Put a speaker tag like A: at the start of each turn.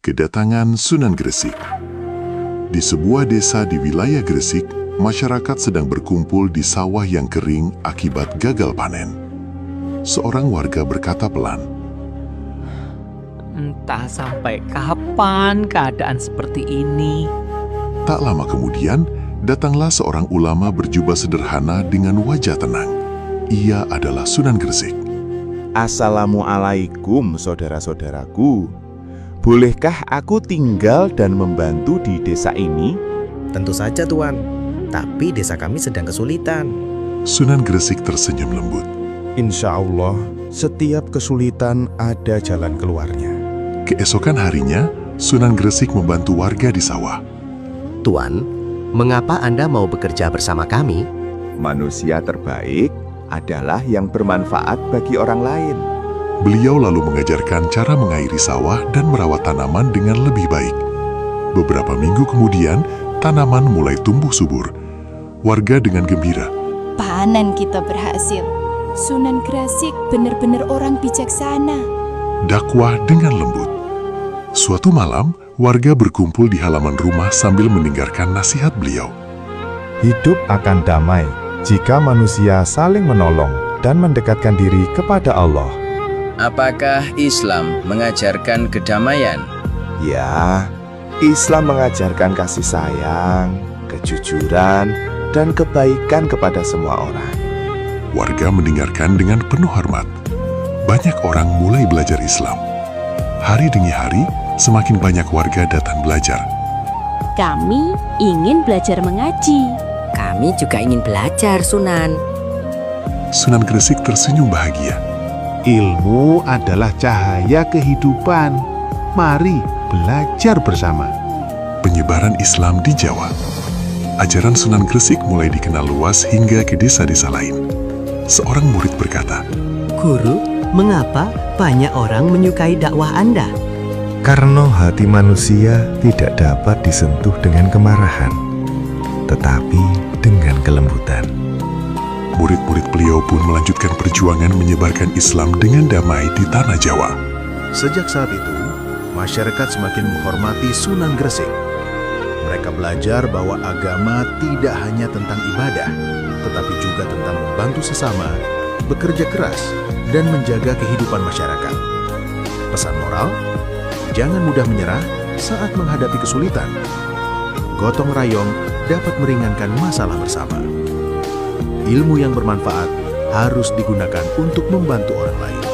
A: Kedatangan Sunan Gresik. Di sebuah desa di wilayah Gresik, masyarakat sedang berkumpul di sawah yang kering akibat gagal panen. Seorang warga berkata pelan,
B: Entah sampai kapan keadaan seperti ini.
A: tak lama kemudian, datanglah seorang ulama berjubah sederhana dengan wajah tenang. Ia adalah Sunan Gresik.
C: Assalamualaikum saudara-saudaraku. Bolehkah aku tinggal dan membantu di desa ini?
D: Tentu saja Tuan, tapi desa kami sedang kesulitan.
A: Sunan Gresik tersenyum lembut.
C: Insya Allah, setiap kesulitan ada jalan keluarnya.
A: Keesokan harinya, Sunan Gresik membantu warga di sawah.
E: Tuan, mengapa Anda mau bekerja bersama kami?
C: Manusia terbaik adalah yang bermanfaat bagi orang lain.
A: Beliau lalu mengajarkan cara mengairi sawah dan merawat tanaman dengan lebih baik. Beberapa minggu kemudian, tanaman mulai tumbuh subur. Warga dengan gembira.
F: Panen kita berhasil. Sunan Gresik benar-benar orang bijaksana.
A: Dakwah dengan lembut. Suatu malam, warga berkumpul di halaman rumah sambil mendengarkan nasihat beliau.
G: Hidup akan damai jika manusia saling menolong dan mendekatkan diri kepada Allah.
H: Apakah Islam mengajarkan kedamaian?
C: Ya, Islam mengajarkan kasih sayang, kejujuran, dan kebaikan kepada semua orang.
A: Warga mendengarkan dengan penuh hormat. Banyak orang mulai belajar Islam. Hari demi hari, semakin banyak warga datang belajar.
F: Kami ingin belajar mengaji.
E: Kami juga ingin belajar, Sunan.
A: Sunan Gresik tersenyum bahagia.
G: Ilmu adalah cahaya kehidupan. Mari belajar bersama.
A: Penyebaran Islam di Jawa. Ajaran Sunan Gresik mulai dikenal luas hingga ke desa-desa lain. Seorang murid berkata,
E: Guru, mengapa banyak orang menyukai dakwah Anda?
G: Karena hati manusia tidak dapat disentuh dengan kemarahan, tetapi dengan kelembutan.
A: murid-murid beliau pun melanjutkan perjuangan menyebarkan Islam dengan damai di tanah Jawa.
I: Sejak saat itu, masyarakat semakin menghormati Sunan Gresik. Mereka belajar bahwa agama tidak hanya tentang ibadah, tetapi juga tentang membantu sesama, bekerja keras, dan menjaga kehidupan masyarakat. Pesan moral, jangan mudah menyerah saat menghadapi kesulitan. Gotong royong dapat meringankan masalah bersama. Ilmu yang bermanfaat harus digunakan untuk membantu orang lain.